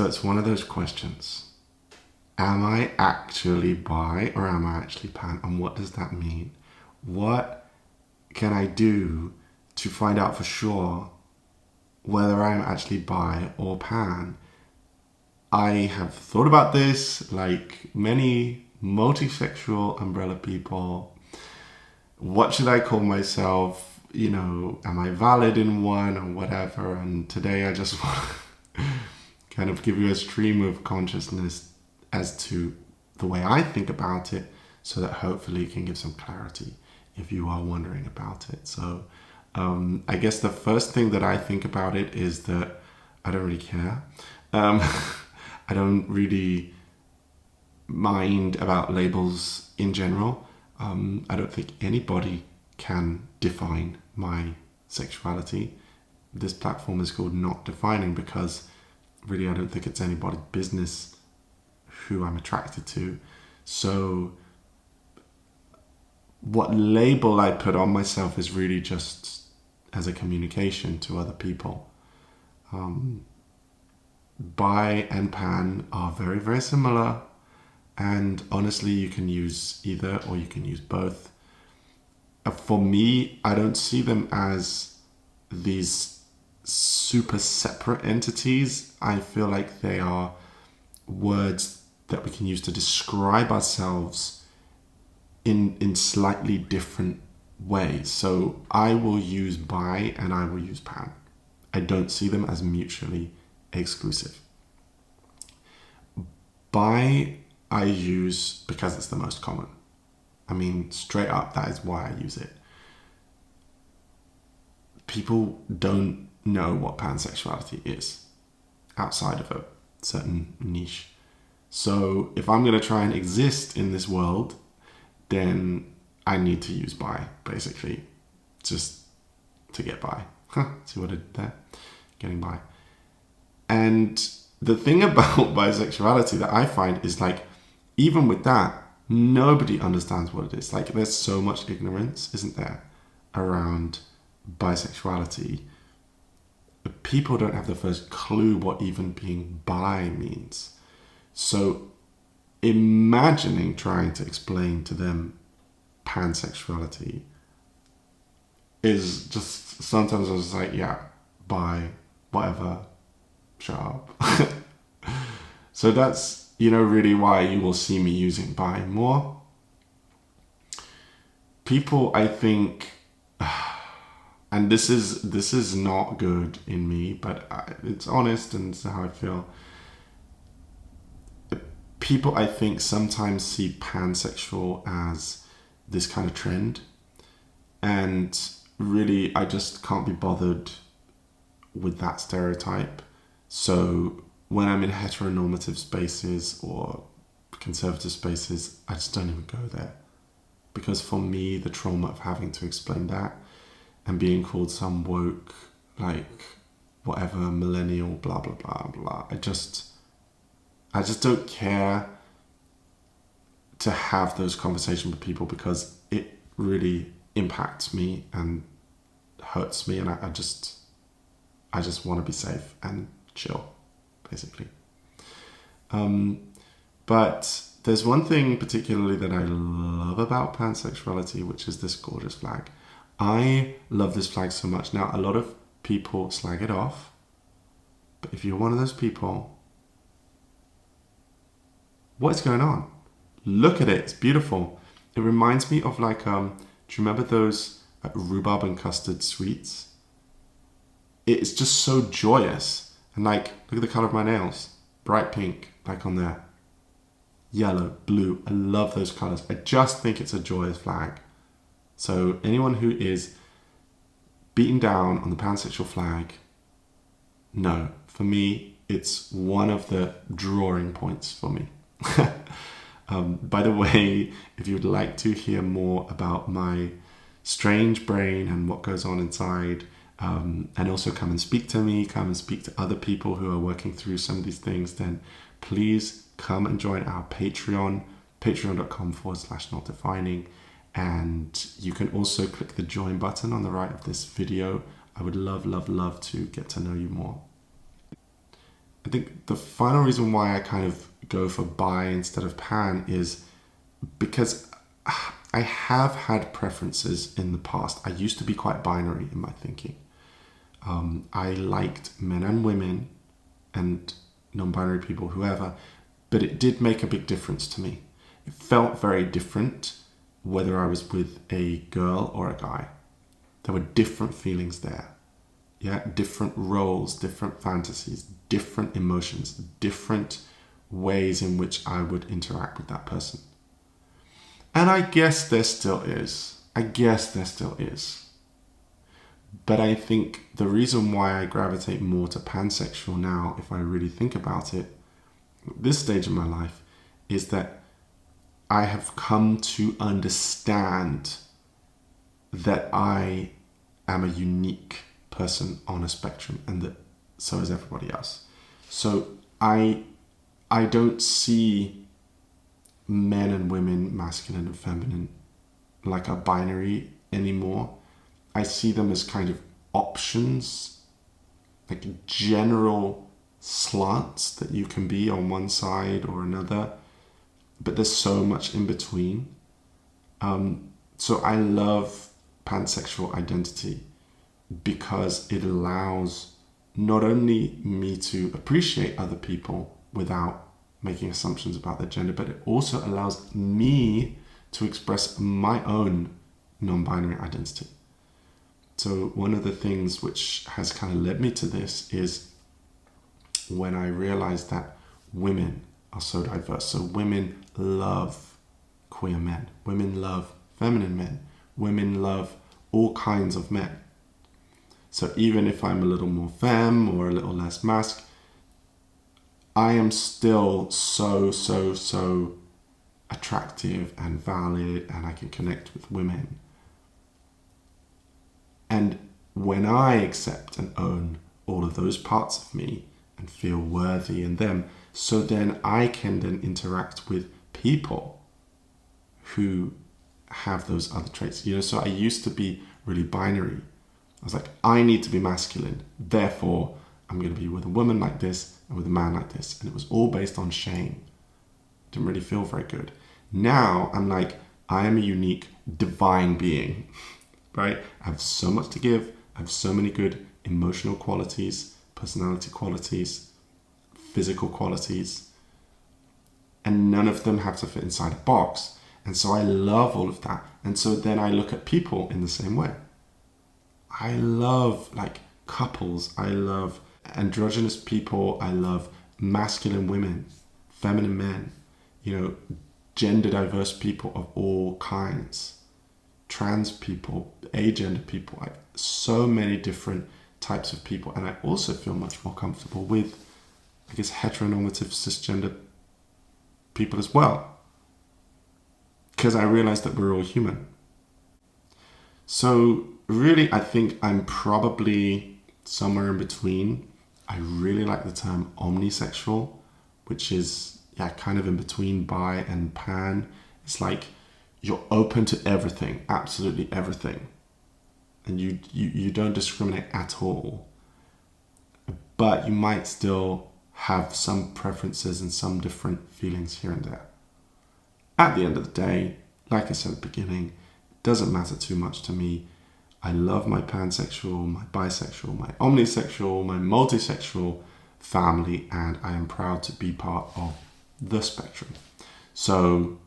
So it's one of those questions. Am I actually bi or am I actually pan? And what does that mean? What can I do to find out for sure whether I'm actually bi or pan? I have thought about this like many multisexual umbrella people. What should I call myself? You know, am I valid in one or whatever? And today I just want to kind of give you a stream of consciousness as to the way I think about it, so that hopefully it can give some clarity if you are wondering about it. So I guess the first thing that I think about it is that I don't really care. I don't really mind about labels in general. I don't think anybody can define my sexuality. This platform is called Not Defining because really I don't think it's anybody's business who I'm attracted to. So what label I put on myself is really just as a communication to other people. Bi and pan are very, very similar. And honestly, you can use either or you can use both. For me, I don't see them as these super separate entities. I feel like they are words that we can use to describe ourselves in slightly different ways. So I will use bi and I will use pan. I don't see them as mutually exclusive. Bi I use because it's the most common. I mean, straight up, that is why I use it. People don't know what pansexuality is outside of a certain niche. So if I'm going to try and exist in this world, then I need to use bi, basically, just to get by. See what I did there? Getting by. And the thing about bisexuality that I find is like, even with that, nobody understands what it is. Like, there's so much ignorance, isn't there, around bisexuality. People don't have the first clue what even being bi means. So imagining trying to explain to them pansexuality is just, sometimes I was like, yeah, bi, whatever, shut up. So that's, you know, really why you will see me using bi more. People, I think, and this is not good in me, but it's honest and it's how I feel. People, I think, sometimes see pansexual as this kind of trend, and really, I just can't be bothered with that stereotype. So when I'm in heteronormative spaces or conservative spaces, I just don't even go there. Because for me, the trauma of having to explain that and being called some woke, like, whatever, millennial, blah, blah, blah, blah. I just don't care to have those conversations with people because it really impacts me and hurts me. And I just want to be safe and chill, basically. But there's one thing particularly that I love about pansexuality, which is this gorgeous flag. I love this flag so much. Now, a lot of people slag it off, but if you're one of those people, what's going on? Look at it, it's beautiful. It reminds me of like, do you remember those rhubarb and custard sweets? It's just so joyous. And like, look at the color of my nails. Bright pink, like on there. Yellow, blue, I love those colors. I just think it's a joyous flag. So anyone who is beaten down on the pansexual flag, no, for me, it's one of the drawing points for me. By the way, if you would like to hear more about my strange brain and what goes on inside, and also come and speak to me, come and speak to other people who are working through some of these things, then please come and join our Patreon, patreon.com/notdefining. And you can also click the join button on the right of this video. I would love, love, love to get to know you more. I think the final reason why I kind of go for bi instead of pan is because I have had preferences in the past. I used to be quite binary in my thinking. I liked men and women and non-binary people, whoever, but it did make a big difference to me. It felt very different whether I was with a girl or a guy. There were different feelings there. Yeah, different roles, different fantasies, different emotions, different ways in which I would interact with that person. And I guess there still is. But I think the reason why I gravitate more to pansexual now, if I really think about it, at this stage of my life, is that I have come to understand that I am a unique person on a spectrum, and that so is everybody else. So I don't see men and women, masculine and feminine, like a binary anymore. I see them as kind of options, like general slants that you can be on one side or another, but there's so much in between. So I love pansexual identity because it allows not only me to appreciate other people without making assumptions about their gender, but it also allows me to express my own non-binary identity. So one of the things which has kind of led me to this is when I realized that women are so diverse. So women love queer men, women love feminine men, women love all kinds of men. So even if I'm a little more femme or a little less masc, I am still so attractive and valid, and I can connect with women. And when I accept and own all of those parts of me and feel worthy in them, so then I can then interact with people who have those other traits. So I used to be really binary. I was like, I need to be masculine, therefore I'm going to be with a woman like this and with a man like this. And it was all based on shame. Didn't really feel very good. Now I'm like, I am a unique divine being, right? I have so much to give. I have so many good emotional qualities, personality qualities, physical qualities, and none of them have to fit inside a box. And so I love all of that. And so then I look at people in the same way. I love like couples. I love androgynous people. I love masculine women, feminine men, gender diverse people of all kinds, trans people, agender people, like so many different types of people. And I also feel much more comfortable with, I guess, heteronormative cisgender people as well, because I realize that we're all human. So really, I think I'm probably somewhere in between. I really like the term omnisexual, which is kind of in between bi and pan. It's like you're open to everything, absolutely everything, and you don't discriminate at all. But you might still have some preferences and some different feelings here and there. At the end of the day, like I said at the beginning, it doesn't matter too much to me. I love my pansexual, my bisexual, my omnisexual, my multisexual family, and I am proud to be part of the spectrum. So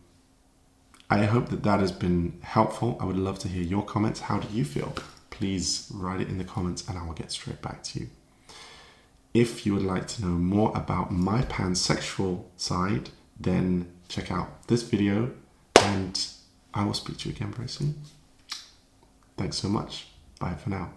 I hope that has been helpful. I would love to hear your comments. How do you feel? Please write it in the comments and I will get straight back to you. If you would like to know more about my pansexual side, then check out this video and I will speak to you again very soon. Thanks so much. Bye for now.